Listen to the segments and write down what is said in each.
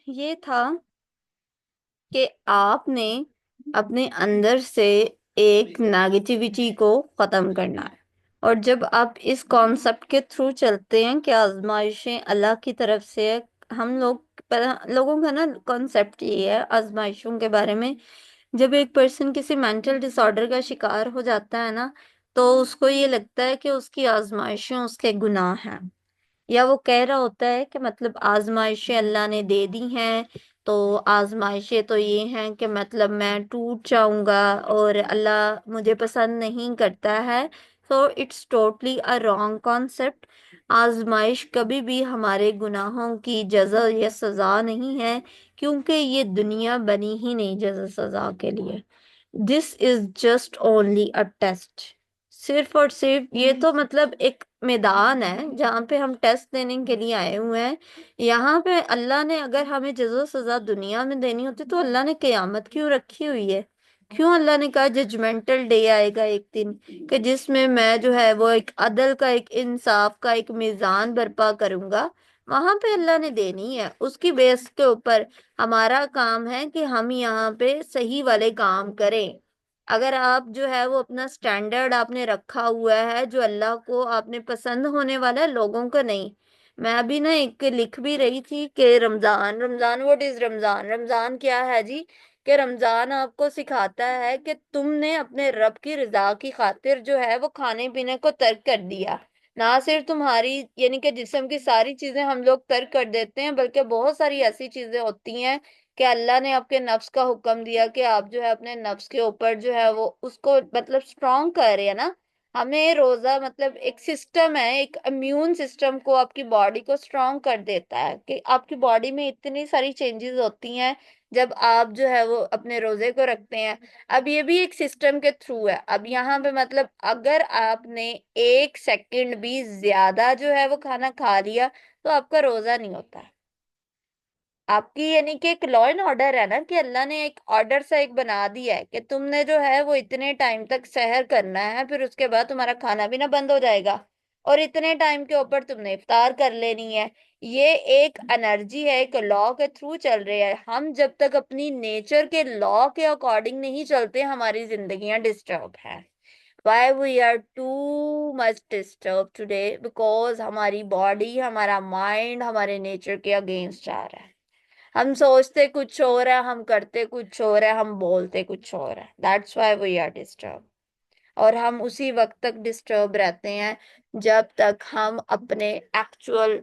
ये था कि आपने अपने अंदर से एक नेगेटिविटी को खत्म करना है। और जब आप इस कॉन्सेप्ट के थ्रू चलते हैं कि आजमाइशें अल्लाह की तरफ से है, हम लोग लोगों का ना कॉन्सेप्ट ये है आजमाइशों के बारे में। जब एक पर्सन किसी मेंटल डिसऑर्डर का शिकार हो जाता है ना, तो उसको ये लगता है कि उसकी आजमाइशें उसके गुनाह हैं। या वो कह रहा होता है कि मतलब आजमाइशें अल्लाह ने दे दी हैं, तो आजमाइशें तो ये हैं कि मतलब मैं टूट जाऊंगा और अल्लाह मुझे पसंद नहीं करता है। So it's totally a wrong concept. आजमाइश कभी भी हमारे गुनाहों की जजा या सजा नहीं है, क्योंकि ये दुनिया बनी ही नहीं जजा सजा के लिए। This is just only a test. सिर्फ और सिर्फ ये तो मतलब एक मैदान है जहाँ पे हम टेस्ट देने के लिए आए हुए हैं। यहाँ पे अल्लाह ने अगर हमें जज़ा सजा दुनिया में देनी होती तो अल्लाह ने कयामत क्यों रखी हुई है? क्यों अल्लाह ने कहा जजमेंटल डे आएगा एक दिन, कि जिसमें मैं जो है वो एक अदल का, एक इंसाफ का एक मीजान बर्पा करूंगा। वहां पे अल्लाह ने देनी है, उसकी बेस के ऊपर हमारा काम है कि हम यहाँ पे सही वाले काम करें। अगर आप जो है वो अपना स्टैंडर्ड आपने रखा हुआ है जो अल्लाह को आपने पसंद होने वाला है, लोगों को नहीं। मैं अभी ना एक लिख भी रही थी कि रमजान, रमजान व्हाट इज रमजान, रमजान क्या है जी? कि रमजान आपको सिखाता है कि तुमने अपने रब की रजा की खातिर जो है वो खाने पीने को तर्क कर दिया। ना सिर्फ तुम्हारी यानी कि जिस्म की सारी चीजें हम लोग तर्क कर देते हैं, बल्कि बहुत सारी ऐसी चीजें होती हैं कि अल्लाह ने आपके नफ्स का हुक्म दिया कि आप जो है अपने नफ्स के ऊपर जो है वो उसको मतलब स्ट्रॉन्ग कर रहे हैं ना। हमें रोजा मतलब एक सिस्टम है, एक इम्यून सिस्टम को आपकी बॉडी को स्ट्रॉन्ग कर देता है कि आपकी बॉडी में इतनी सारी चेंजेस होती हैं जब आप जो है वो अपने रोजे को रखते हैं। अब ये भी एक सिस्टम के थ्रू है। अब यहाँ पे मतलब अगर आपने 1 सेकंड भी ज्यादा जो है वो खाना खा लिया तो आपका रोजा नहीं होता। आपकी यानी कि एक लॉ एंड ऑर्डर है ना, कि अल्लाह ने एक ऑर्डर सा एक बना दिया है कि तुमने जो है वो इतने टाइम तक सहर करना है, फिर उसके बाद तुम्हारा खाना पीना बंद हो जाएगा और इतने टाइम के ऊपर तुमने इफ्तार कर लेनी है। ये एक एनर्जी है, एक लॉ के थ्रू चल रही है। हम जब तक अपनी नेचर के लॉ के अकॉर्डिंग नहीं चलते हमारी जिंदगियां डिस्टर्ब हैं। Why we are too much disturb today? Because हमारी बॉडी, हमारा माइंड हमारे नेचर के अगेंस्ट जा रहा है। हम सोचते कुछ और है, हम करते कुछ और है, हम बोलते कुछ और है। That's why we are disturb. और हम उसी वक्त तक डिस्टर्ब रहते हैं जब तक हम अपने एक्चुअल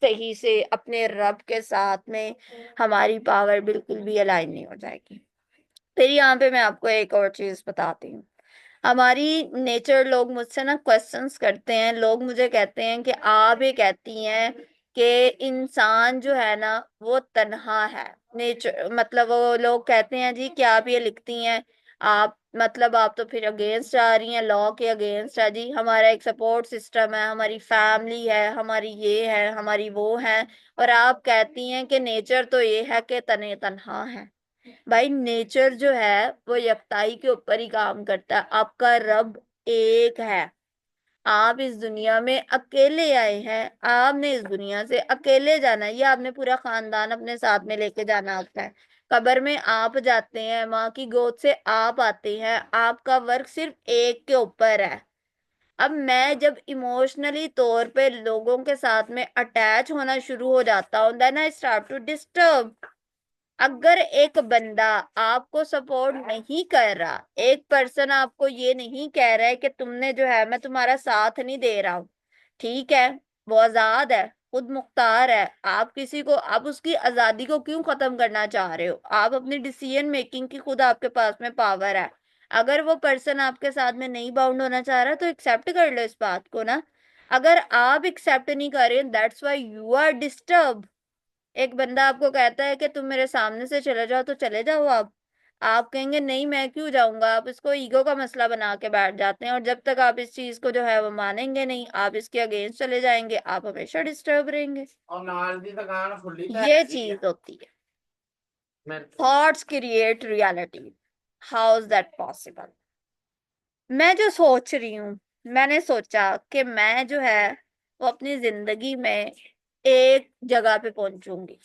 सही से अपने रब के साथ में हमारी पावर बिल्कुल भी अलाइन नहीं हो जाएगी। फिर यहाँ पे मैं आपको एक और चीज बताती हूँ। हमारी नेचर, लोग मुझसे ना क्वेश्चंस करते हैं, लोग मुझे कहते हैं कि आप ये कहती हैं कि इंसान जो है ना वो तन्हा है। नेचर मतलब वो लोग कहते हैं जी कि आप ये लिखती हैं, आप मतलब आप तो फिर अगेंस्ट जा रही हैं, लॉ के अगेंस्ट है जी। हमारा एक सपोर्ट सिस्टम है, हमारी फैमिली है, हमारी ये है, हमारी वो है, और आप कहती हैं कि नेचर तो ये है कि तने तन्हा है। भाई नेचर जो है वो यकताई के ऊपर ही काम करता है। आपका रब एक है। आप इस दुनिया में अकेले आए हैं, आपने इस दुनिया से अकेले जाना है, या आपने पूरा खानदान अपने साथ में लेके जाना होता है। कब्र में आप जाते हैं, माँ की गोद से आप आते हैं, आपका वर्क सिर्फ एक के ऊपर है। अब मैं जब इमोशनली तौर पे लोगों के साथ में अटैच होना शुरू हो जाता हूँ, then I start to disturb. अगर एक बंदा आपको सपोर्ट नहीं कर रहा, एक पर्सन आपको ये नहीं कह रहा है कि तुमने जो है मैं तुम्हारा साथ नहीं दे रहा हूं, ठीक है, वो आजाद है, खुद मुख्तार है। आप किसी को, आप उसकी आजादी को क्यों खत्म करना चाह रहे हो? आप अपनी डिसीजन मेकिंग की खुद आपके पास में पावर है। अगर वो पर्सन आपके साथ में नहीं बाउंड होना चाह रहा तो एक्सेप्ट कर लो इस बात को ना। अगर आप एक्सेप्ट नहीं कर रहे, that's why you are disturb. एक बंदा आपको कहता है कि तुम मेरे सामने से चले जाओ, तो चले जाओ आप कहेंगे नहीं मैं क्यों जाऊंगा, आप इसको ईगो का मसला बना के बैठ जाते हैं। और जब तक आप इस चीज को जो है वो मानेंगे नहीं, आप इसके अगेंस्ट चले जाएंगे, आप हमेशा डिस्टर्ब रहेंगे। और नाल दी दुकान खुली ये चीज होती है। Thoughts create reality. How is that possible? मैं जो सोच रही हूँ, मैंने सोचा कि मैं जो है वो अपनी जिंदगी में एक जगह पे पहुंचूंगी।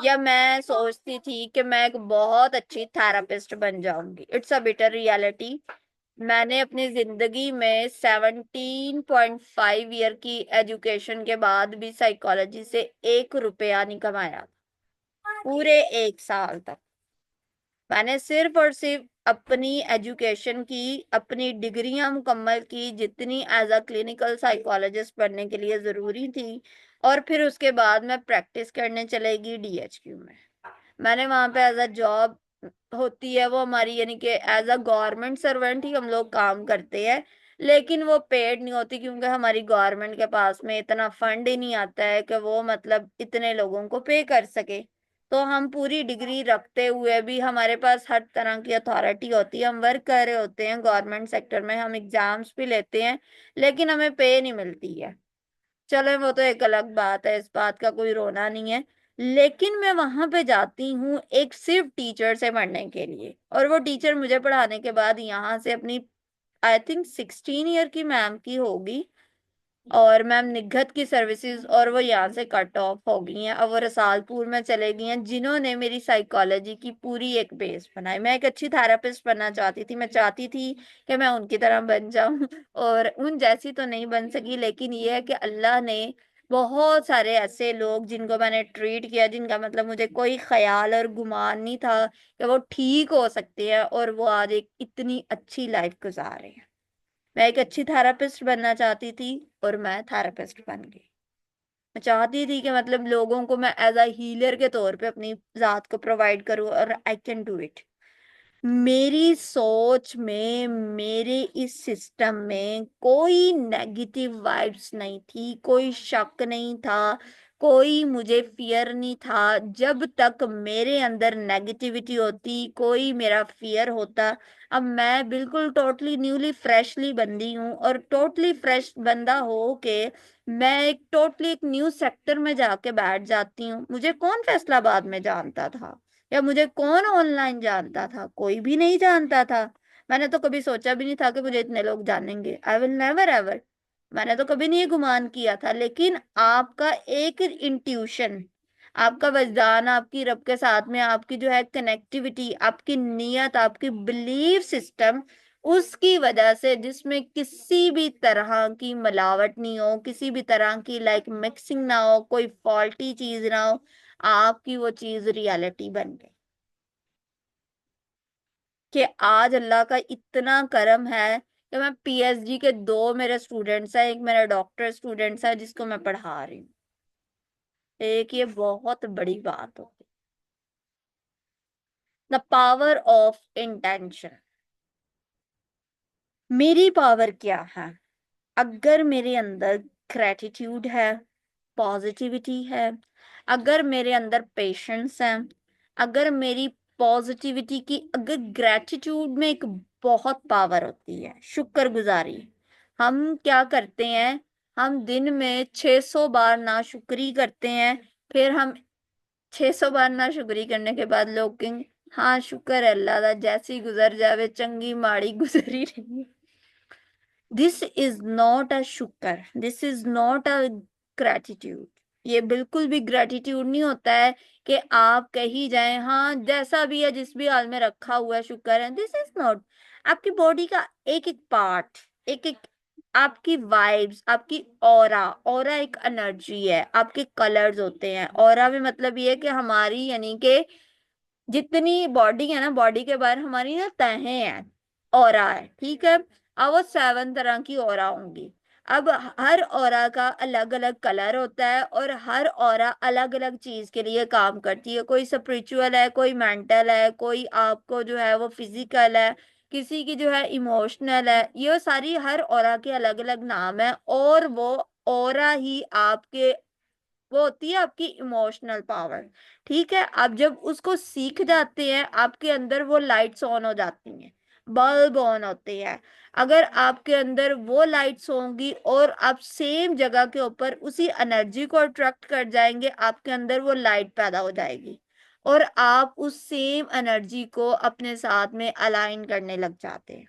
या मैं सोचती थी कि मैं एक बहुत अच्छी थेरापिस्ट बन जाऊंगी। It's a bitter reality. मैंने अपनी जिंदगी में 17.5 ईयर की एजुकेशन के बाद भी साइकोलॉजी से 1 रुपया नहीं कमाया। पूरे 1 साल तक मैंने सिर्फ और सिर्फ अपनी एजुकेशन की, अपनी डिग्रियां मुकम्मल की जितनी एज अ क्लिनिकल साइकोलॉजिस्ट बनने के लिए जरूरी थी, और फिर उसके बाद मैं प्रैक्टिस करने चलेगी डीएचक्यू में। मैंने वहां पे एज अ जॉब होती है वो हमारी, यानी कि एज अ गवर्नमेंट सर्वेंट ही हम लोग काम करते हैं, लेकिन वो पेड नहीं होती क्योंकि हमारी गवर्नमेंट के पास में इतना फंड ही नहीं आता है कि वो मतलब इतने लोगों को पे कर सके। तो हम पूरी डिग्री रखते हुए भी हमारे पास हर तरह की अथॉरिटी होती है, हम वर्क कर रहे होते हैं गवर्नमेंट सेक्टर में, हम एग्जाम्स भी लेते हैं, लेकिन हमें पे नहीं मिलती है। चलो वो तो एक अलग बात है, इस बात का कोई रोना नहीं है। लेकिन मैं वहां पे जाती हूँ एक सिर्फ टीचर से पढ़ने के लिए, और वो टीचर मुझे पढ़ाने के बाद यहाँ से अपनी, आई थिंक 16 ईयर की मैम की होगी, और मैम निगहत की सर्विसेज, और वो यहाँ से कट ऑफ हो गई हैं, अब वो रसालपुर में चले गई हैं, जिन्होंने मेरी साइकोलॉजी की पूरी एक बेस बनाई। मैं एक अच्छी थेरापिस्ट बनना चाहती थी, मैं चाहती थी कि मैं उनकी तरह बन जाऊं और उन जैसी तो नहीं बन सकी, लेकिन ये है कि अल्लाह ने बहुत सारे ऐसे लोग जिनको मैंने ट्रीट किया, जिनका मतलब मुझे कोई ख्याल और गुमान नहीं था कि वो ठीक हो सकते हैं, और वो आज एक इतनी अच्छी लाइफ गुजार रहे हैं। मैं एक अच्छी थेरापिस्ट बनना चाहती थी, और मैं थेरापिस्ट बन गई। मैं चाहती थी कि मतलब लोगों को मैं एज अ हीलर के तौर पे अपनी जात को प्रोवाइड करूं, और आई कैन डू इट। मेरी सोच में, मेरे इस सिस्टम में कोई नेगेटिव वाइब्स नहीं थी, कोई शक नहीं था, कोई मुझे फियर नहीं था। जब तक मेरे अंदर नेगेटिविटी होती, कोई मेरा फियर होता। अब मैं बिल्कुल टोटली न्यूली फ्रेशली बंदी हूँ, और टोटली फ्रेश बंदा हो के मैं एक टोटली एक न्यू सेक्टर में जाके बैठ जाती हूँ। मुझे कौन फैसलाबाद में जानता था, या मुझे कौन ऑनलाइन जानता था? कोई भी नहीं जानता था। मैंने तो कभी सोचा भी नहीं था कि मुझे इतने लोग जानेंगे। I will never ever. मैंने तो कभी नहीं ये गुमान किया था, लेकिन आपका एक इंट्यूशन, आपका वजदान, आपकी रब के साथ में आपकी जो है कनेक्टिविटी, आपकी नीयत, आपकी बिलीफ सिस्टम, उसकी वजह से, जिसमें किसी भी तरह की मिलावट नहीं हो, किसी भी तरह की लाइक मिक्सिंग ना हो, कोई फॉल्टी चीज ना हो, आपकी वो चीज रियलिटी बन गई। कि आज अल्लाह का इतना करम है कि मैं पीएचडी के 2 मेरे स्टूडेंट्स हैं, एक मेरा डॉक्टर स्टूडेंट्स है जिसको मैं पढ़ा रही हूँ। एक ये बहुत बड़ी बात होगी। The power of intention. मेरी पावर क्या है? अगर मेरे अंदर ग्रेटिट्यूड है, पॉजिटिविटी है, अगर मेरे अंदर पेशेंस है, अगर मेरी पॉजिटिविटी की, अगर ग्रेटिट्यूड में एक बहुत पावर होती है शुक्रगुजारी। हम क्या करते हैं? हम दिन में 600 बार नाशुक्री करते हैं, फिर हम 600 बार नाशुक्री करने के बाद लोग कहेंगे हाँ शुक्र है अल्लाह दा, जैसी गुजर जावे चंगी माड़ी गुजरी रही। दिस इज नॉट अ शुक्र, this is not a gratitude. ये बिल्कुल भी ग्रेटिट्यूड नहीं होता है कि आप कही जाएं हाँ जैसा भी है, जिस भी हाल में रखा हुआ है शुक्र है। This is not. आपकी बॉडी का एक एक पार्ट, एक एक, आपकी वाइब्स, आपकी ऑरा, ऑरा एक एनर्जी है, आपके कलर्स होते हैं। ऑरा में मतलब ये है कि हमारी, यानी कि जितनी बॉडी है ना, बॉडी के बाहर हमारी ना तहें हैं, ऑरा है, ठीक है। अब वो 7 तरह की ऑरा होंगी। अब हर ऑरा का अलग अलग कलर होता है, और हर ऑरा अलग अलग चीज के लिए काम करती है। कोई स्पिरिचुअल है, कोई मेंटल है, कोई आपको जो है वो फिजिकल है, किसी की जो है इमोशनल है। ये सारी हर ऑरा के अलग अलग नाम है, और वो ऑरा ही आपके, वो होती है आपकी इमोशनल पावर। ठीक है, आप जब उसको सीख जाते हैं, आपके अंदर वो लाइट्स ऑन हो जाती हैं, बल्ब ऑन होते हैं। अगर आपके अंदर वो लाइट्स होंगी और आप सेम जगह के ऊपर उसी एनर्जी को अट्रैक्ट कर जाएंगे, आपके अंदर वो लाइट पैदा हो जाएगी, और आप उस सेम एनर्जी को अपने साथ में अलाइन करने लग जाते हैं।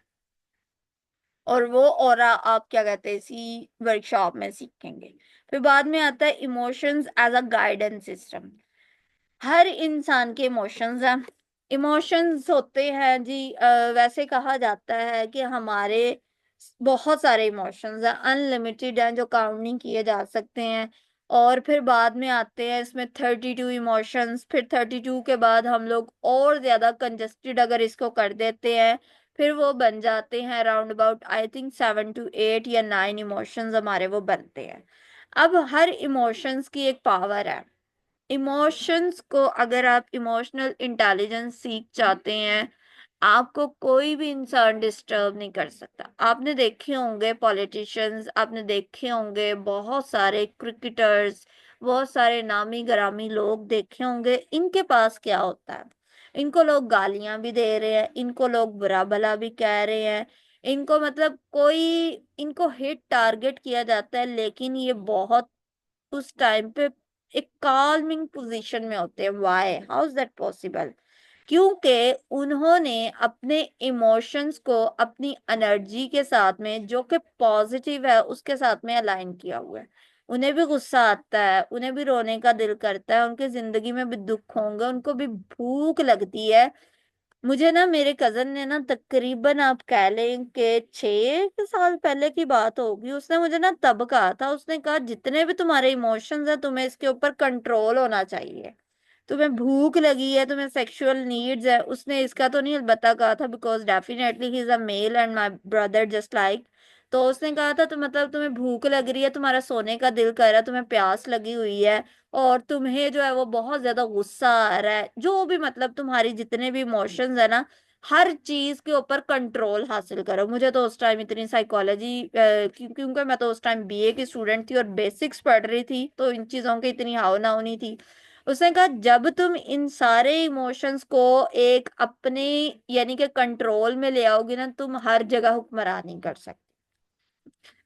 और वो ऑरा आप क्या कहते हैं, इसी वर्कशॉप में सीखेंगे। फिर बाद में आता है emotions as a guidance system. हर इंसान के इमोशंस हैं। इमोशंस होते हैं जी, वैसे कहा जाता है कि हमारे बहुत सारे इमोशंस हैं, अनलिमिटेड हैं, जो काउंट नहीं किए जा सकते हैं। और फिर बाद में आते हैं इसमें 32 इमोशंस, फिर 32 के बाद हम लोग और ज्यादा कंजस्टेड अगर इसको कर देते हैं, फिर वो बन जाते हैं around about I think 7 to 8 या 9 इमोशंस हमारे वो बनते हैं। अब हर इमोशंस की एक पावर है। इमोशंस को अगर आप इमोशनल इंटेलिजेंस सीख जाते हैं, आपको कोई भी इंसान डिस्टर्ब नहीं कर सकता। आपने देखे होंगे पॉलिटिशियंस, आपने देखे होंगे बहुत सारे क्रिकेटर्स, बहुत सारे नामी गिरामी लोग देखे होंगे, इनके पास क्या होता है? इनको लोग गालियां भी दे रहे हैं, इनको लोग बुरा भला भी कह रहे हैं, इनको मतलब कोई इनको हिट टारगेट किया जाता है, लेकिन ये बहुत उस टाइम पे एक काल्मिंग पोजीशन में होते हैं। Why, how is that possible? क्योंकि उन्होंने अपने इमोशंस को अपनी एनर्जी के साथ में, जो कि पॉजिटिव है, उसके साथ में अलाइन किया हुआ है। उन्हें भी गुस्सा आता है, उन्हें भी रोने का दिल करता है, उनकी जिंदगी में भी दुख होंगे, उनको भी भूख लगती है। मुझे ना मेरे कजन ने ना तकरीबन आप कह लें कि 6 साल पहले की बात होगी, उसने मुझे ना तब कहा था, उसने कहा जितने भी तुम्हारे इमोशंस है तुम्हें इसके ऊपर कंट्रोल होना चाहिए। तुम्हें भूख लगी है, तुम्हें सेक्सुअल नीड्स है, उसने इसका तो नहीं अलबत्ता कहा था, because definitely he is a male and my brother just like. तो उसने कहा था तो मतलब तुम्हें भूख लग रही है, तुम्हारा सोने का दिल कर रहा है, तुम्हें प्यास लगी हुई है, और तुम्हें जो है वो बहुत ज्यादा गुस्सा आ रहा है, जो भी मतलब तुम्हारी जितने भी इमोशंस है ना, हर चीज के ऊपर कंट्रोल हासिल करो। मुझे तो उस टाइम इतनी साइकोलॉजी, क्योंकि मैं तो उस टाइम बीए की स्टूडेंट थी और बेसिक्स पढ़ रही थी, तो इन चीजों की इतनी हाव ना होनी थी। उसने कहा जब तुम इन सारे इमोशंस को एक अपने यानी कि कंट्रोल में ले आओगे ना, तुम हर जगह हुक्मरानी कर सकते।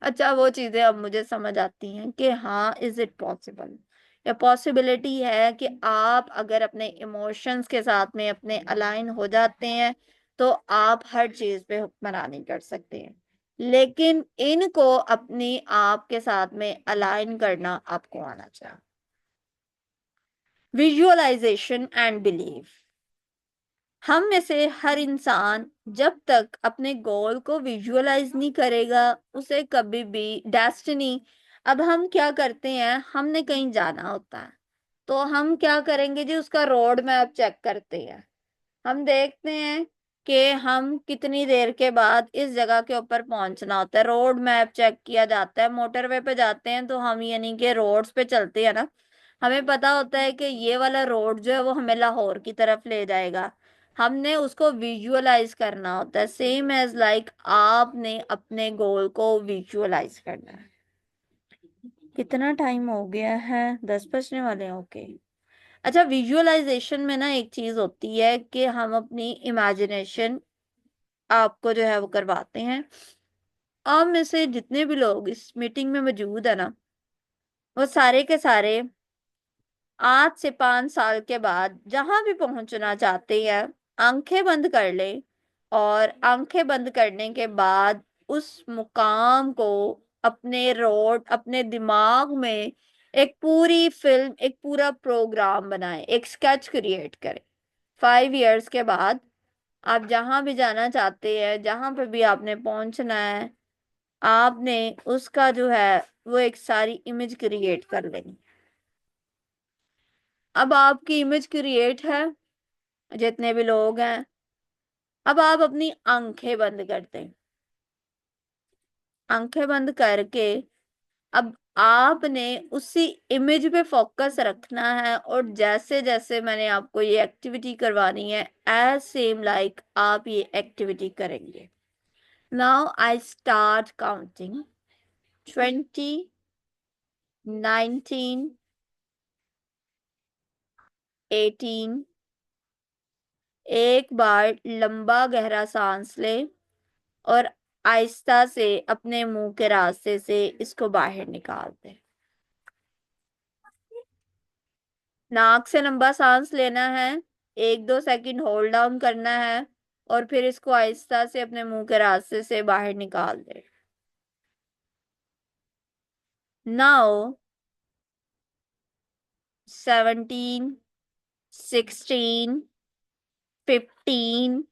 अच्छा, वो चीजें अब मुझे समझ आती हैं कि हाँ, इज इट पॉसिबल, या पॉसिबिलिटी है कि आप अगर अपने इमोशंस के साथ में अपने अलाइन हो जाते हैं, तो आप हर चीज पे हुक्मरानी कर सकते हैं। लेकिन इनको अपनी आप के साथ में अलाइन करना आपको आना चाहिए। Visualisation and belief. हम में से हर इंसान जब तक अपने गोल को विजुअलाइज नहीं करेगा, उसे कभी भी डेस्टिनी। अब हम क्या करते हैं, हमने कहीं जाना होता है, तो हम क्या करेंगे जी, उसका रोड मैप चेक करते हैं। हम देखते हैं कि हम कितनी देर के बाद इस जगह के ऊपर पहुंचना होता है, रोड मैप चेक किया जाता है। मोटरवे पे जाते हैं तो हम यानी कि रोड्स पे चलते हैं ना, हमें पता होता है कि ये वाला रोड जो है वो हमें लाहौर की तरफ ले जाएगा। हमने उसको विजुअलाइज करना होता है, सेम एज लाइक आपने अपने गोल को विजुअलाइज करना है। कितना टाइम हो गया है? 10 बजने वाले हैं, ओके। अच्छा, विजुअलाइजेशन में ना एक चीज होती है कि हम अपनी इमेजिनेशन आपको जो है वो करवाते हैं। आप में से जितने भी लोग इस मीटिंग में मौजूद है ना, वो सारे के सारे आज से 5 साल के बाद जहां भी पहुंचना चाहते हैं, आंखें बंद कर लें, और आंखें बंद करने के बाद उस मुकाम को अपने रोड अपने दिमाग में एक पूरी फिल्म, एक पूरा प्रोग्राम बनाएं, एक स्केच क्रिएट करें। 5 इयर्स के बाद आप जहां भी जाना चाहते हैं, जहां पे भी आपने पहुंचना है, आपने उसका जो है वो एक सारी इमेज क्रिएट कर लेनी। अब आपकी इमेज क्रिएट है, जितने भी लोग हैं, अब आप अपनी आंखें बंद कर दें। आंखें बंद करके अब आपने उसी इमेज पे फोकस रखना है, और जैसे जैसे मैंने आपको ये एक्टिविटी करवानी है, एज सेम लाइक आप ये एक्टिविटी करेंगे। Now I start counting. 20, 19, 18। एक बार लंबा गहरा सांस ले, और आहिस्ता से अपने मुंह के रास्ते से इसको बाहर निकाल दे। नाक से लंबा सांस लेना है, 1-2 सेकंड होल्ड डाउन करना है, और फिर इसको आहिस्ता से अपने मुंह के रास्ते से बाहर निकाल दे। नाउ 17, 16, 15।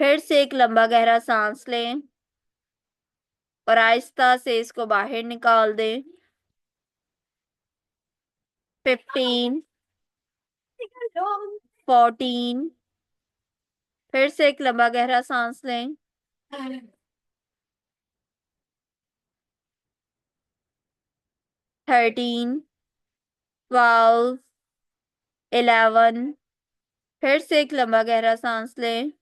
फिर से एक लंबा गहरा सांस लें और आहिस्ता से इसको बाहर निकाल दें। 15, 14। फिर से एक लंबा गहरा सांस लें। 13, 12, 11। फिर से एक लंबा गहरा सांस लें।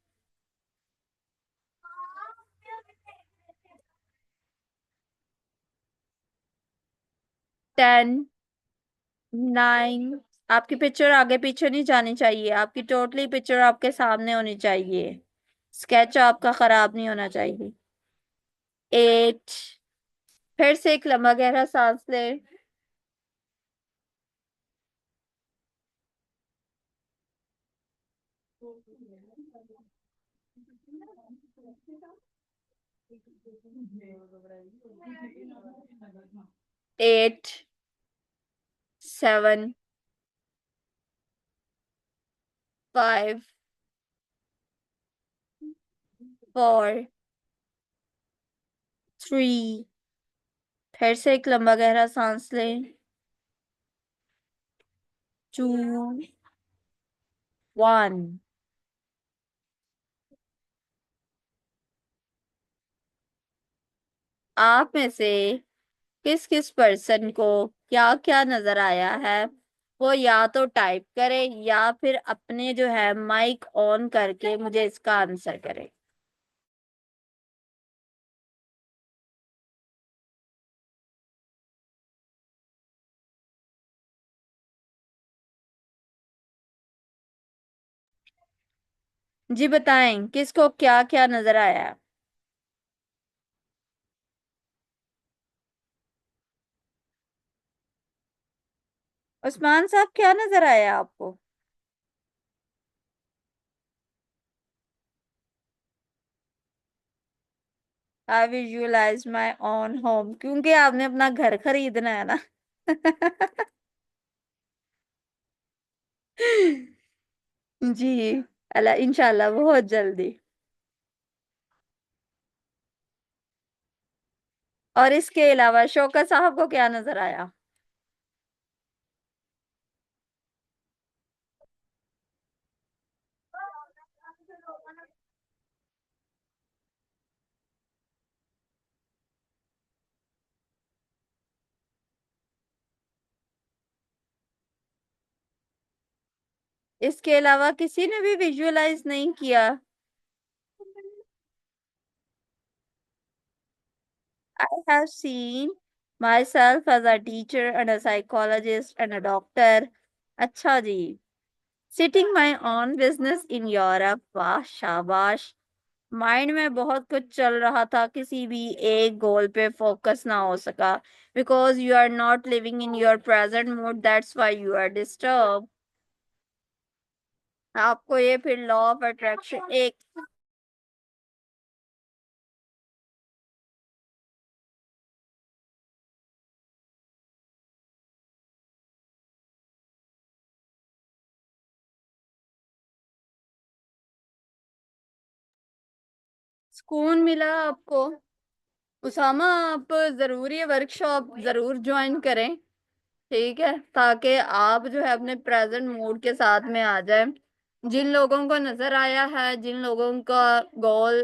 10, 9। आपकी पिक्चर आगे पीछे नहीं जानी चाहिए, आपकी टोटली पिक्चर आपके सामने होनी चाहिए। स्केच आपका खराब नहीं होना चाहिए। 8। फिर से एक लंबा गहरा सांस लें। 8, 7, 5, 4, 3। फिर से एक लंबा गहरा सांस लें। 2, 1। आप में से किस किस पर्सन को क्या क्या नजर आया है, वो या तो टाइप करे या फिर अपने जो है माइक ऑन करके मुझे इसका आंसर करे। जी बताएं किसको क्या क्या नजर आया। उस्मान साहब क्या नजर आया आपको। आई विजुअलाइज माई ओन होम, क्योंकि आपने अपना घर खरीदना है ना। जी, अल्लाह इंशाल्लाह बहुत जल्दी। और इसके अलावा शौकत साहब को क्या नजर आया। इसके अलावा किसी ने भी विजुअलाइज नहीं किया। I have seen myself as a teacher and a psychologist and a doctor. अच्छा जी। Sitting my own business in Europe, वाह शाबाश। माइंड में बहुत कुछ चल रहा था, किसी भी एक गोल पे फोकस ना हो सका। Because you are not living in your present mood, that's why you are disturb. आपको ये फिर लॉ ऑफ अट्रैक्शन एक। सुकून मिला आपको। उसामा, आप जरूरी है वर्कशॉप जरूर ज्वाइन करें। ठीक है, ताकि आप जो है अपने प्रेजेंट मूड के साथ में आ जाए। जिन लोगों को नजर आया है, जिन लोगों का गोल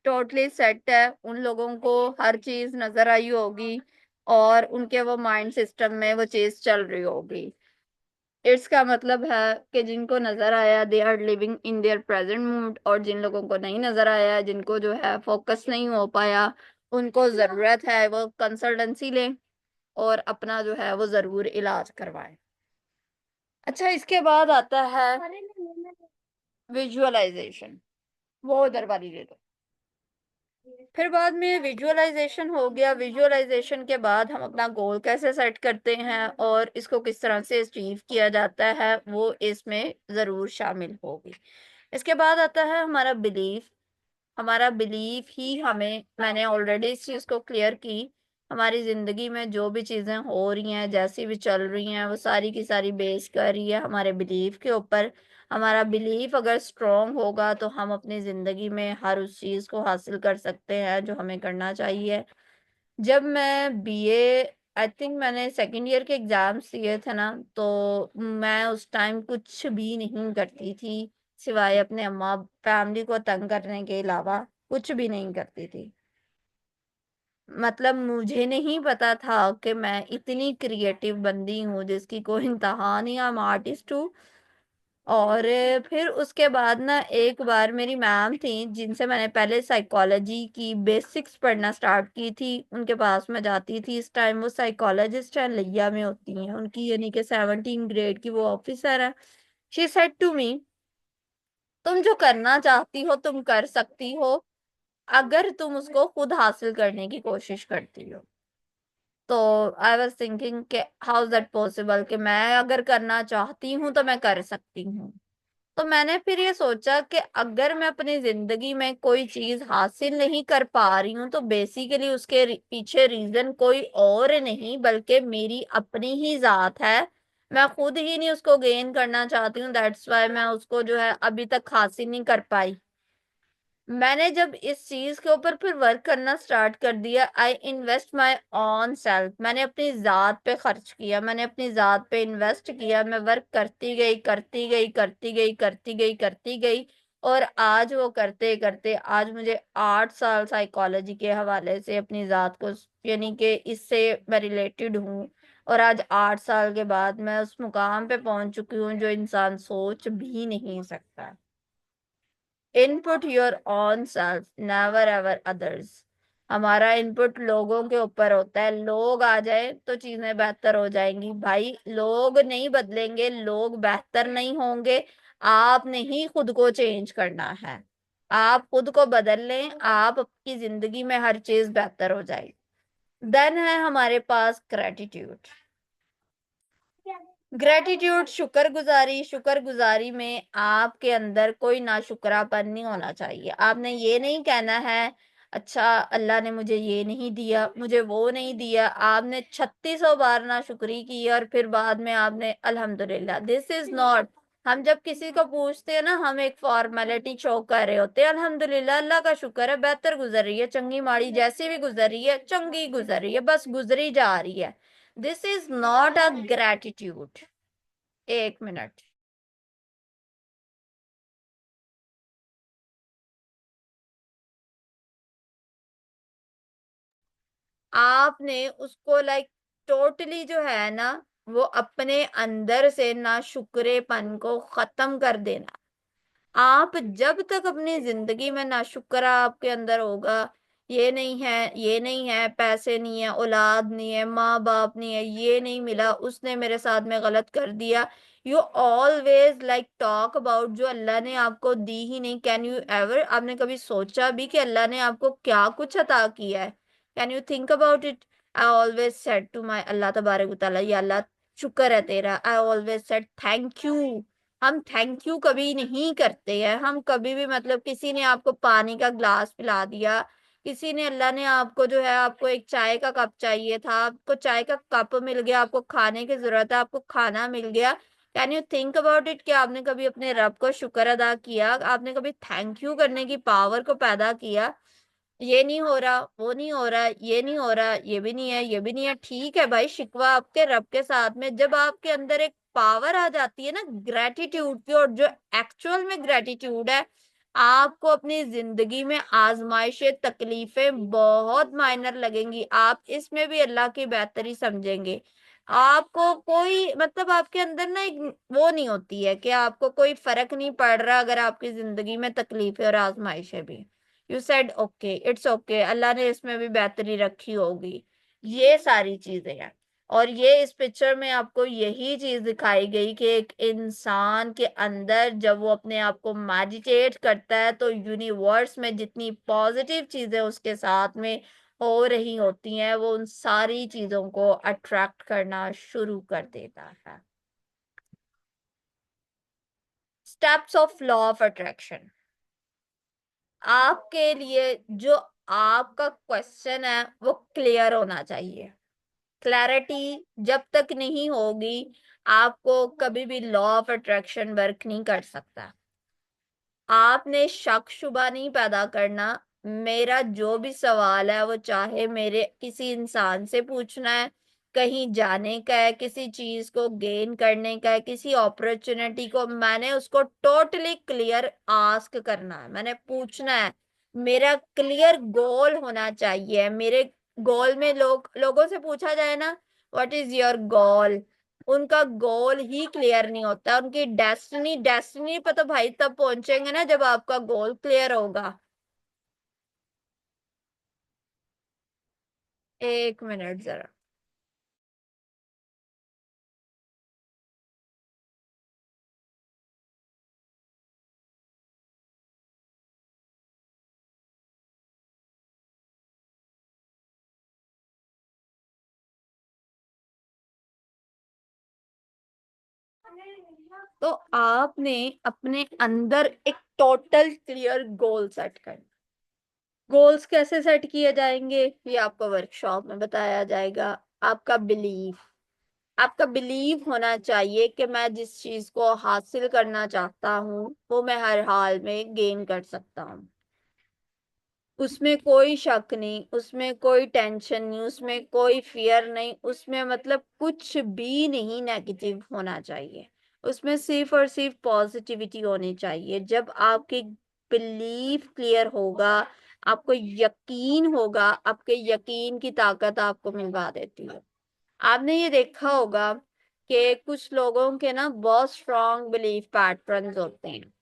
टोटली सेट है, उन लोगों को हर चीज नजर आई होगी और उनके वो माइंड सिस्टम में वो चीज चल रही होगी। इसका मतलब है कि जिनको नजर आया they are living in their present mood, और जिन लोगों को नहीं नजर आया, जिनको जो है फोकस नहीं हो पाया, उनको जरूरत है वो कंसल्टेंसी लें और अपना जो है वो जरूर इलाज करवाएं। अच्छा, इसके बाद आता है विजुअलाइजेशन। वो उधर वाली ले लो। फिर बाद में विजुअलाइजेशन हो गया। विजुअलाइजेशन के बाद हम अपना गोल कैसे सेट करते हैं और इसको किस तरह से अचीव किया जाता है, वो इसमें जरूर शामिल होगी। इसके बाद आता है हमारा बिलीफ। हमारा बिलीफ ही हमें, मैंने ऑलरेडी इस चीज को क्लियर की हमारी जिंदगी में जो भी चीजें हो रही हैं, जैसी भी चल रही हैं, वो सारी की सारी बेस कर रही है हमारे बिलीफ के ऊपर। हमारा बिलीफ अगर स्ट्रांग होगा तो हम अपनी जिंदगी में हर उस चीज को हासिल कर सकते हैं जो हमें करना चाहिए। जब मैं बीए, आई थिंक मैंने सेकंड ईयर के एग्जाम्स दिए थे ना, तो मैं उस टाइम कुछ भी नहीं करती थी सिवाय अपने अम्मा फैमिली को तंग करने के अलावा कुछ भी नहीं करती थी। मतलब मुझे नहीं पता था कि मैं इतनी क्रिएटिव बंदी हूँ जिसकी कोई इंतहा नहीं, आई एम आर्टिस्ट हूँ। और फिर उसके बाद ना एक बार मेरी मैम थी जिनसे मैंने पहले साइकोलॉजी की बेसिक्स पढ़ना स्टार्ट की थी, उनके पास मैं जाती थी। इस टाइम वो साइकोलॉजिस्ट हैं, लिया में होती हैं उनकी, यानी कि 17 ग्रेड की वो ऑफिसर है। शी सेड टू मी, तुम जो करना चाहती हो तुम कर सकती हो, अगर तुम उसको खुद हासिल करने की कोशिश करती हो। तो आई वॉज थिंकिंग कि हाउ इज दैट पॉसिबल, कि मैं अगर करना चाहती हूँ तो मैं कर सकती हूँ। तो मैंने फिर ये सोचा कि अगर मैं अपनी जिंदगी में कोई चीज हासिल नहीं कर पा रही हूँ तो बेसिकली उसके पीछे रीजन कोई और नहीं बल्कि मेरी अपनी ही जात है। मैं खुद ही नहीं उसको गेन करना चाहती हूँ, दैट्स वाई मैं उसको जो है अभी तक हासिल नहीं कर पाई। मैंने जब इस चीज के ऊपर फिर वर्क करना स्टार्ट कर दिया, I invest my on self, मैंने अपनी जात पे खर्च किया, मैंने अपनी जात पे इन्वेस्ट किया, मैं वर्क करती गई करती गई करती गई करती गई करती गई। और आज वो करते करते आज मुझे 8 साल साइकोलॉजी के हवाले से अपनी जात को, यानी कि इससे मैं रिलेटेड हूँ। और आज 8 साल के बाद मैं उस मुकाम पे पहुंच चुकी हूँ जो इंसान सोच भी नहीं सकता। Input your own self, never ever others. हमारा इनपुट लोगों के ऊपर होता है, लोग आ जाए तो चीजें बेहतर हो जाएंगी। भाई लोग नहीं बदलेंगे, लोग बेहतर नहीं होंगे, आपने ही खुद को चेंज करना है। आप खुद को बदल लें, आपकी जिंदगी में हर चीज बेहतर हो जाएगी। देन है हमारे पास ग्रेटिट्यूड। ग्रेटिट्यूड शुक्रगुजारी, शुक्रगुजारी में आपके अंदर कोई नाशुक्रापन नहीं होना चाहिए। आपने ये नहीं कहना है अच्छा अल्लाह ने मुझे ये नहीं दिया, मुझे वो नहीं दिया। आपने 3600 बार नाशुक्री की और फिर बाद में आपने अल्हम्दुलिल्लाह। दिस इज नॉट, हम जब किसी को पूछते हैं ना, हम एक फॉर्मेलिटी शो कर रहे होते हैं। अल्हम्दुलिल्लाह, अल्लाह का शुक्र है बेहतर गुजर रही है, चंगी माड़ी जैसी भी गुजर रही है, चंगी गुजर रही है, बस गुजरी जा रही है। This is not a gratitude. 1 minute. आपने उसको लाइक टोटली जो है ना, वो अपने अंदर से ना शुक्रेपन को खत्म कर देना। आप जब तक अपनी जिंदगी में नाशुक्रा आपके अंदर होगा, ये नहीं है, ये नहीं है, पैसे नहीं है, औलाद नहीं है, माँ बाप नहीं है, ये नहीं मिला, उसने मेरे साथ में गलत कर दिया। You always like talk about जो अल्लाह ने आपको दी ही नहीं। कैन यू एवर, आपने कभी सोचा भी कि अल्लाह ने आपको क्या कुछ अता किया है? Can you think about it? I always said to my Allah तबारक व तआला, या अल्लाह शुक्र है तेरा। I always said thank you. हम थैंक यू कभी नहीं करते हैं। हम कभी भी, मतलब किसी ने आपको पानी का ग्लास पिला दिया, किसी ने, अल्लाह ने आपको जो है, आपको एक चाय का कप चाहिए था, आपको चाय का कप मिल गया, आपको खाने की जरूरत है, आपको खाना मिल गया। Can you think about it कि आपने कभी अपने रब को शुक्र अदा किया? आपने कभी थैंक यू करने की पावर को पैदा किया? ये नहीं हो रहा, वो नहीं हो रहा, ये नहीं हो रहा, ये भी नहीं है, ये भी नहीं है, ठीक है भाई, शिकवा आपके रब के साथ में। जब आपके अंदर एक पावर आ जाती है ना ग्रेटिट्यूड की, और जो एक्चुअल में ग्रेटिट्यूड है, आपको अपनी जिंदगी में आजमाइशें, तकलीफें बहुत माइनर लगेंगी, आप इसमें भी अल्लाह की बेहतरी समझेंगे। आपको कोई, मतलब आपके अंदर ना एक वो नहीं होती है कि आपको कोई फर्क नहीं पड़ रहा अगर आपकी जिंदगी में तकलीफें और आजमाइशें भी। You said okay, it's okay, Allah ने इसमें भी बेहतरी रखी होगी। ये सारी चीजें हैं। और ये इस पिक्चर में आपको यही चीज दिखाई गई कि एक इंसान के अंदर जब वो अपने आप को मेडिटेट करता है तो यूनिवर्स में जितनी पॉजिटिव चीजें उसके साथ में हो रही होती हैं, वो उन सारी चीजों को अट्रैक्ट करना शुरू कर देता है। Steps of law of attraction. आपके लिए जो आपका क्वेश्चन है वो क्लियर होना चाहिए। क्लैरिटी जब तक नहीं होगी, आपको कभी भी लॉ ऑफ अट्रैक्शन वर्क नहीं कर सकता। आपने शक शुबा नहीं पैदा करना। मेरा जो भी सवाल है वो चाहे मेरे किसी इंसान से पूछना है, कहीं जाने का है, किसी चीज को गेन करने का है, किसी अपॉर्चुनिटी को, मैंने उसको टोटली क्लियर आस्क करना है, मैंने पूछना है। मेरा क्लियर गोल होना चाहिए। मेरे गोल में लोगों से पूछा जाए ना, व्हाट इज योर गोल, उनका गोल ही क्लियर नहीं होता। उनकी डेस्टिनी पे तो भाई तब पहुंचेंगे ना जब आपका गोल क्लियर होगा। 1 मिनट जरा। तो आपने अपने अंदर एक टोटल क्लियर गोल सेट करना। गोल्स कैसे सेट किए जाएंगे ये आपको वर्कशॉप में बताया जाएगा। आपका बिलीफ, आपका बिलीव होना चाहिए कि मैं जिस चीज को हासिल करना चाहता हूँ वो मैं हर हाल में गेन कर सकता हूँ। उसमें कोई शक नहीं, उसमें कोई टेंशन नहीं, उसमें कोई फियर नहीं, उसमें मतलब कुछ भी नहीं नेगेटिव होना चाहिए। उसमें सिर्फ और सिर्फ पॉजिटिविटी होनी चाहिए। जब आपके बिलीफ क्लियर होगा, आपको यकीन होगा, आपके यकीन की ताकत आपको मिलवा देती है। आपने ये देखा होगा कि कुछ लोगों के ना बहुत स्ट्रॉन्ग बिलीफ पैटर्न्स होते हैं।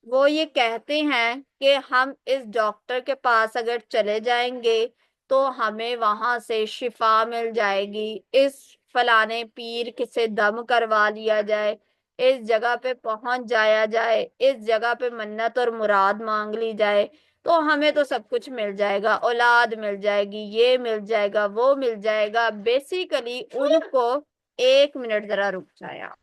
वो ये कहते हैं कि हम इस डॉक्टर के पास अगर चले जाएंगे तो हमें वहां से शिफा मिल जाएगी। इस फलाने पीर से दम करवा लिया जाए, इस जगह पे पहुंच जाया जाए, इस जगह पे मन्नत और मुराद मांग ली जाए तो हमें तो सब कुछ मिल जाएगा, औलाद मिल जाएगी, ये मिल जाएगा, वो मिल जाएगा। बेसिकली उनको, 1 मिनट जरा रुक जाए आप।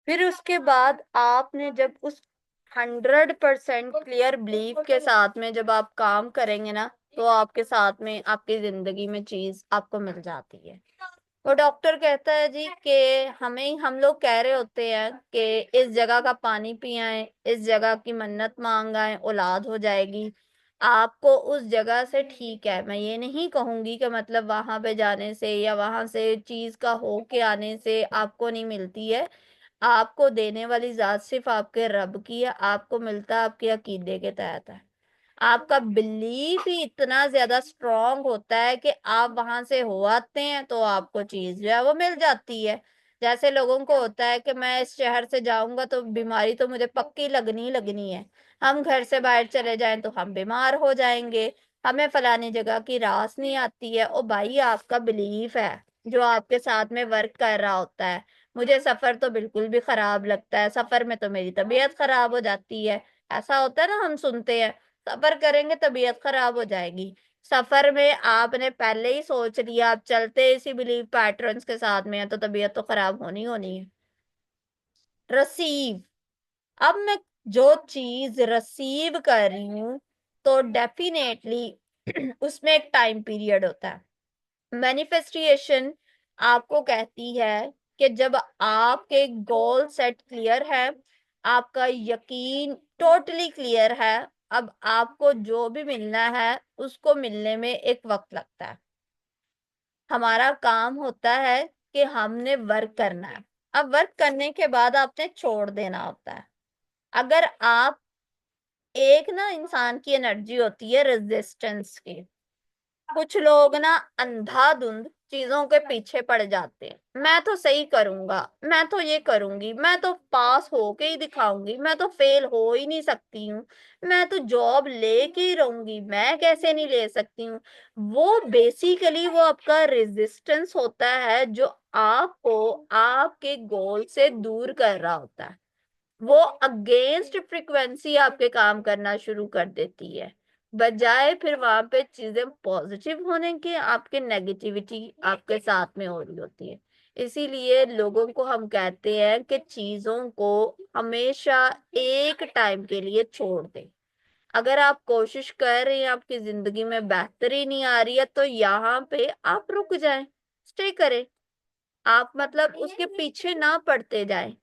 फिर उसके बाद आपने जब उस 100% क्लियर बिलीफ के साथ में जब आप काम करेंगे ना, तो आपके साथ में आपकी जिंदगी में चीज आपको मिल जाती है। वो डॉक्टर कहता है जी कि हमें, हम लोग कह रहे होते हैं कि इस जगह का पानी पियाएं, इस जगह की मन्नत मांगाएं, औलाद हो जाएगी। आपको उस जगह से, ठीक है, मैं ये नहीं कहूंगी कि मतलब वहां पे जाने से या वहां से चीज का हो के आने से आपको नहीं मिलती है। आपको देने वाली जात सिर्फ आपके रब की है, आपको मिलता है आपके अकीदे के तहत है। आपका बिलीफ ही इतना ज्यादा स्ट्रांग होता है कि आप वहां से हो आते हैं तो आपको चीज जो है वो मिल जाती है। जैसे लोगों को होता है कि मैं इस शहर से जाऊंगा तो बीमारी तो मुझे पक्की लगनी ही लगनी है। हम घर से बाहर चले जाएं तो हम बीमार हो जाएंगे। हमें फलानी जगह की रास नहीं आती है। ओ भाई, आपका बिलीफ है जो आपके साथ में वर्क कर रहा होता है। मुझे सफर तो बिल्कुल भी खराब लगता है, सफर में तो मेरी तबीयत खराब हो जाती है। ऐसा होता है ना, हम सुनते हैं सफर करेंगे तबीयत खराब हो जाएगी। सफर में आपने पहले ही सोच लिया, आप चलते इसी बिलीव पैटर्न्स के साथ में है तो तबीयत तो खराब होनी होनी है। रसीव, अब मैं जो चीज रसीव कर रही हूं तो डेफिनेटली उसमें एक टाइम पीरियड होता है। मैनिफेस्टेशन आपको कहती है कि जब आपके गोल सेट क्लियर है, आपका यकीन टोटली क्लियर है, अब आपको जो भी मिलना है उसको मिलने में एक वक्त लगता है। हमारा काम होता है कि हमने वर्क करना है। अब वर्क करने के बाद आपने छोड़ देना होता है। अगर आप, एक ना इंसान की एनर्जी होती है रेजिस्टेंस की। कुछ लोग ना अंधाधुंध चीजों के पीछे पड़ जाते हैं। मैं तो सही करूंगा, मैं तो ये करूंगी, मैं तो पास होके ही दिखाऊंगी, मैं तो फेल हो ही नहीं सकती हूँ, मैं तो जॉब लेके ही रहूंगी, मैं कैसे नहीं ले सकती हूँ। वो बेसिकली वो आपका रेजिस्टेंस होता है जो आपको आपके गोल से दूर कर रहा होता है। वो अगेंस्ट फ्रीक्वेंसी आपके काम करना शुरू कर देती है। बजाय फिर वहां पे चीजें पॉजिटिव होने के, आपके नेगेटिविटी आपके साथ में हो रही होती है। इसीलिए लोगों को हम कहते हैं कि चीजों को हमेशा एक टाइम के लिए छोड़ दें। अगर आप कोशिश कर रहे हैं, आपकी जिंदगी में बेहतरी नहीं आ रही है, तो यहाँ पे आप रुक जाएं, स्टे करें। आप मतलब उसके पीछे ना पड़ते जाएं।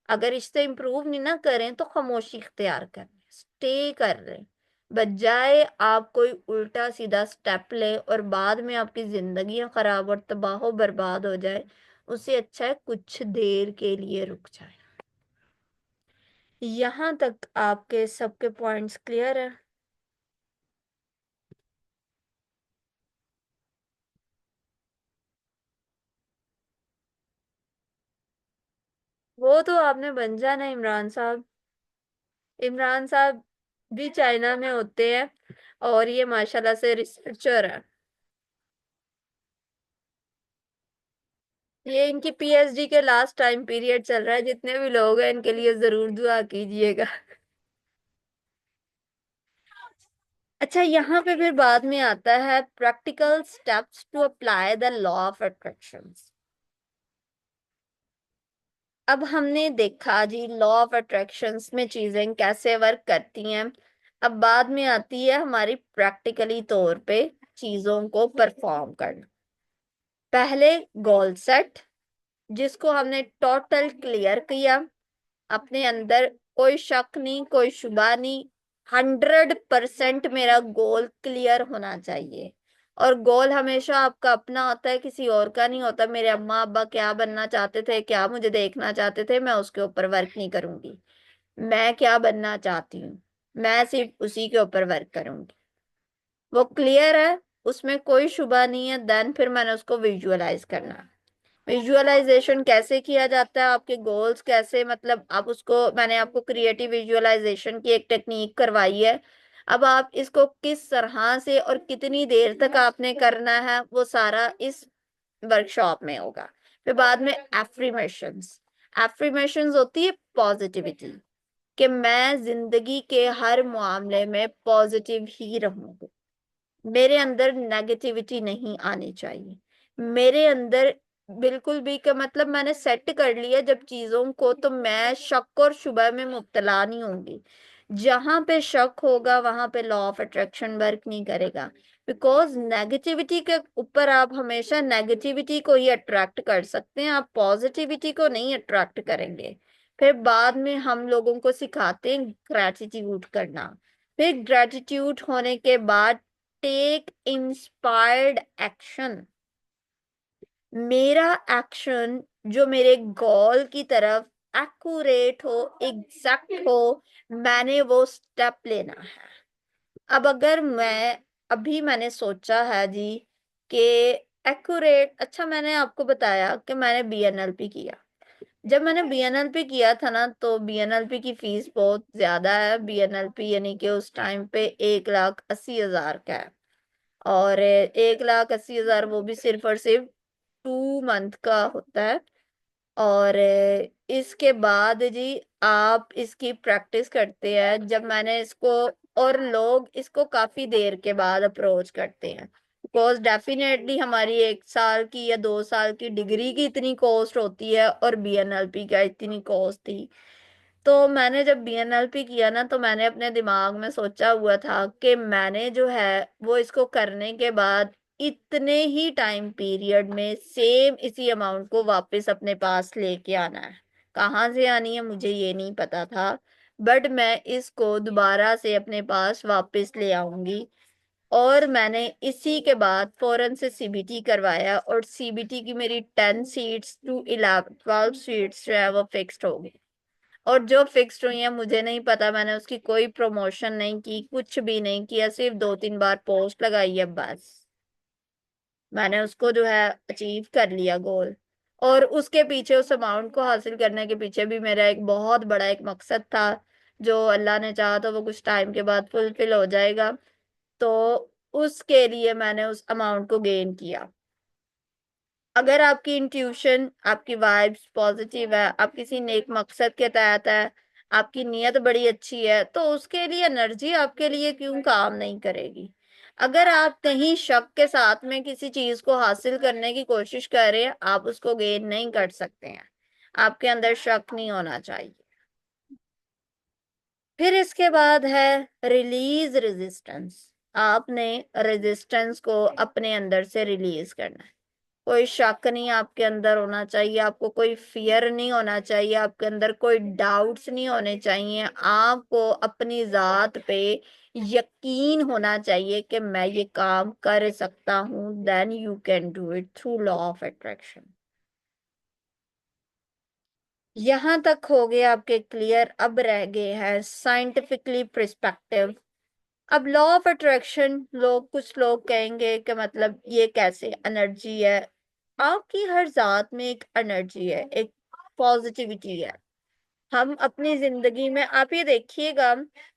अगर इससे इम्प्रूव नहीं ना करें तो खामोशी इख्तियार करें, स्टे कर रहे हैं। बजाय आप कोई उल्टा सीधा स्टेप ले और बाद में आपकी जिंदगी खराब और तबाह बर्बाद हो जाए, उससे अच्छा है कुछ देर के लिए रुक जाए। यहाँ तक आपके सबके पॉइंट्स क्लियर है? वो तो आपने बन जाना इमरान साहब। इमरान साहब भी चाइना में होते हैं और ये माशाल्लाह से रिसर्चर है। ये इनकी पीएचडी के लास्ट टाइम पीरियड चल रहा है। जितने भी लोग हैं इनके लिए जरूर दुआ कीजिएगा। अच्छा, यहाँ पे फिर बाद में आता है practical steps to apply the law of attractions. अब हमने देखा जी लॉ ऑफ अट्रैक्शंस में चीजें कैसे वर्क करती हैं। अब बाद में आती है हमारी प्रैक्टिकली तौर पे चीजों को परफॉर्म करना। पहले गोल सेट, जिसको हमने टोटल क्लियर किया। अपने अंदर कोई शक नहीं, कोई शुबा नहीं, 100% मेरा गोल क्लियर होना चाहिए। और गोल हमेशा आपका अपना होता है, किसी और का नहीं होता। मेरे अम्मा अब्बा क्या बनना चाहते थे, क्या मुझे देखना चाहते थे, मैं उसके ऊपर वर्क नहीं करूंगी। मैं क्या बनना चाहती हूँ, मैं सिर्फ उसी के ऊपर वर्क करूंगी। वो क्लियर है, उसमें कोई शुबा नहीं है। देन फिर मैंने उसको विजुअलाइज करना। विजुअलाइजेशन कैसे किया जाता है, आपके गोल्स कैसे, मतलब आप उसको, मैंने आपको क्रिएटिव विजुअलाइजेशन की एक टेक्निक करवाई है। अब आप इसको किस तरह से और कितनी देर तक आपने करना है, वो सारा इस वर्कशॉप में होगा। फिर बाद में एफ्रीमेशंस। एफ्रीमेशंस होती है पॉजिटिविटी, कि मैं जिंदगी के हर मामले में पॉजिटिव ही रहूंगी। मेरे अंदर नेगेटिविटी नहीं आनी चाहिए। मेरे अंदर बिल्कुल भी, का मतलब मैंने सेट कर लिया जब चीजों को, तो मैं शक और शुबह में मुब्तला नहीं होंगी। जहां पे शक होगा वहां पे लॉ ऑफ अट्रैक्शन वर्क नहीं करेगा। बिकॉज नेगेटिविटी के ऊपर आप हमेशा नेगेटिविटी को ही अट्रैक्ट कर सकते हैं, आप पॉजिटिविटी को नहीं अट्रैक्ट करेंगे। फिर बाद में हम लोगों को सिखाते हैं ग्रेटिट्यूड करना। फिर ग्रेटिट्यूड होने के बाद टेक इंस्पायर्ड एक्शन। मेरा एक्शन जो मेरे गोल की तरफ एक्यूरेट हो, एग्जैक्ट हो, मैंने वो स्टेप लेना है। अब अगर मैं, अभी मैंने सोचा है जी कि एक्यूरेट, अच्छा मैंने आपको बताया कि मैंने बीएनएलपी किया। जब मैंने बीएनएलपी किया था ना, तो बीएनएलपी की फीस बहुत ज्यादा है। बीएनएलपी यानी कि उस टाइम पे 1,80,000 का है। और 1,80,000 वो भी सिर्फ और सिर्फ 2 मंथ का होता है। और इसके बाद जी आप इसकी प्रैक्टिस करते हैं। जब मैंने इसको, और लोग इसको काफी देर के बाद अप्रोच करते हैं, बिकॉज डेफिनेटली हमारी 1 साल की या 2 साल की डिग्री की इतनी कॉस्ट होती है और बीएनएलपी का इतनी कॉस्ट थी। तो मैंने जब बीएनएलपी किया ना, तो मैंने अपने दिमाग में सोचा हुआ था कि मैंने जो है वो इसको करने के बाद इतने ही टाइम पीरियड में सेम इसी अमाउंट को वापस अपने पास लेके आना है। कहाँ से आनी है मुझे ये नहीं पता था, बट मैं इसको दोबारा से अपने पास वापस ले आऊंगी। और मैंने इसी के बाद फौरन से सीबीटी करवाया, और सीबीटी की मेरी 10 सीट्स टू 12 सीट्स जो है वो फिक्स्ड हो गई। और जो फिक्स्ड हुई है मुझे नहीं पता, मैंने उसकी कोई प्रमोशन नहीं की, कुछ भी नहीं किया, सिर्फ 2-3 बार पोस्ट लगाई है बस। मैंने उसको जो है अचीव कर लिया गोल। और उसके पीछे, उस अमाउंट को हासिल करने के पीछे भी मेरा एक बहुत बड़ा एक मकसद था, जो अल्लाह ने चाहा तो वो कुछ टाइम के बाद फुलफिल हो जाएगा। तो उसके लिए मैंने उस अमाउंट को गेन किया। अगर आपकी इंट्यूशन, आपकी वाइब्स पॉजिटिव है, आप किसी नेक मकसद के तहत है, आपकी नीयत बड़ी अच्छी है, तो उसके लिए एनर्जी आपके लिए क्यों काम नहीं करेगी। अगर आप कहीं शक के साथ में किसी चीज को हासिल करने की कोशिश कर रहे हैं, आप उसको गेन नहीं कर सकते हैं। आपके अंदर शक नहीं होना चाहिए। फिर इसके बाद है रिलीज रेजिस्टेंस। आपने रेजिस्टेंस को अपने अंदर से रिलीज करना है। कोई शक नहीं आपके अंदर होना चाहिए, आपको कोई फियर नहीं होना चाहिए, आपके अंदर कोई डाउट्स नहीं होने चाहिए। आपको अपनी जात पे यकीन होना चाहिए कि मैं ये काम कर सकता हूं। Then you can do it through law of attraction. यहां तक हो गए आपके क्लियर। अब रह गए हैं साइंटिफिकली पर्सपेक्टिव। अब लॉ ऑफ अट्रैक्शन, कुछ लोग कहेंगे कि मतलब ये कैसे एनर्जी है। आपकी हर जात में एक एनर्जी है, एक पॉजिटिविटी है। हम अपनी जिंदगी में, आप ये देखिएगा,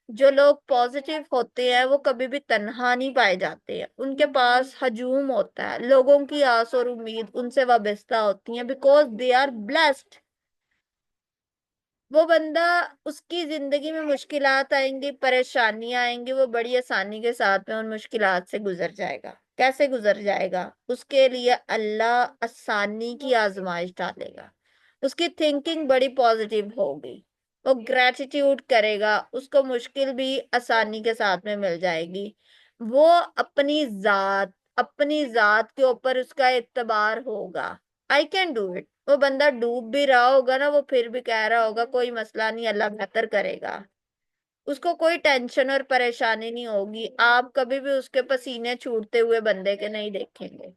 जो लोग पॉजिटिव होते हैं वो कभी भी तन्हा नहीं पाए जाते हैं। उनके पास हजूम होता है, लोगों की आस और उम्मीद उनसे वाबस्ता होती है, बिकॉज दे आर ब्लेस्ड। वो बंदा, उसकी जिंदगी में मुश्किलात आएंगी, परेशानियां आएंगी, वो बड़ी आसानी के साथ में उन मुश्किलात से गुजर जाएगा। कैसे गुजर जाएगा? उसके लिए अल्लाह आसानी की आजमाइश डालेगा। उसकी थिंकिंग बड़ी पॉजिटिव होगी, वो ग्रेटिट्यूड करेगा, उसको मुश्किल भी आसानी के साथ में मिल जाएगी। वो अपनी जात के ऊपर उसका एतबार होगा। I can do it. वो बंदा डूब भी रहा होगा ना, वो फिर भी कह रहा होगा कोई मसला नहीं, अल्लाह बेहतर करेगा। उसको कोई टेंशन और परेशानी नहीं होगी। आप कभी भी उसके पसीने छूटते हुए बंदे के नहीं देखेंगे।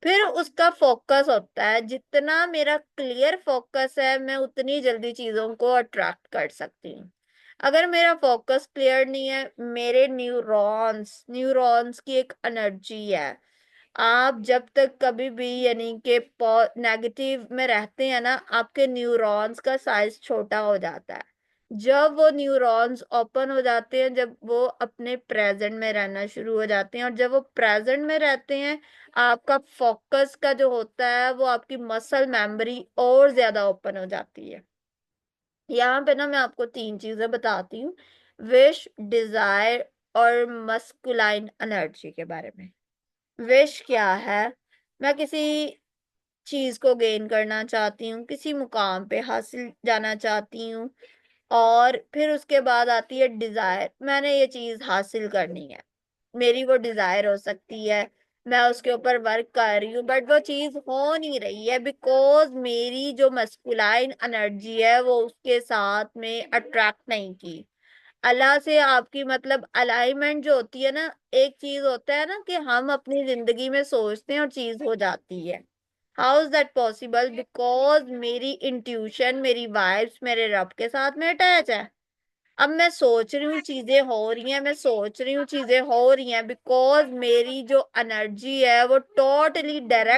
फिर उसका फोकस होता है, जितना मेरा क्लियर फोकस है मैं उतनी जल्दी चीजों को अट्रैक्ट कर सकती हूँ। अगर मेरा फोकस क्लियर नहीं है, मेरे न्यूरॉन्स न्यूरॉन्स की एक एनर्जी है। आप जब तक कभी भी यानी कि नेगेटिव में रहते हैं ना, आपके न्यूरॉन्स का साइज छोटा हो जाता है। जब वो न्यूरॉन्स ओपन हो जाते हैं, जब वो अपने प्रेजेंट में रहना शुरू हो जाते हैं, और जब वो प्रेजेंट में रहते हैं, आपका फोकस का जो होता है, वो आपकी मसल मेमोरी और ज्यादा ओपन हो जाती है। यहाँ पे ना मैं आपको तीन चीजें बताती हूँ, विश, डिजायर और मस्कुलाइन एनर्जी के बारे में। विश क्या है? मैं किसी चीज को गेन करना चाहती हूँ, किसी मुकाम पे हासिल जाना चाहती हूँ। और फिर उसके बाद आती है डिजायर, मैंने ये चीज हासिल करनी है। मेरी वो डिजायर हो सकती है, मैं उसके ऊपर वर्क कर रही हूँ, बट वो चीज हो नहीं रही है, बिकॉज मेरी जो मस्कुलाइन एनर्जी है वो उसके साथ में अट्रैक्ट नहीं की। अल्लाह से आपकी मतलब अलाइनमेंट जो होती है ना, एक चीज होता है ना कि हम अपनी जिंदगी में सोचते हैं और चीज हो जाती है। How is that possible? Because मेरी इंट्यूशन, मेरी वाइब्स मेरे रब के साथ में अटैच है। अब मैं सोच रही हूँ चीजें हो रही हैं, मैं सोच रही हूँ चीजें हो रही हैं, बिकॉज मेरी जो एनर्जी है वो टोटली डायरेक्ट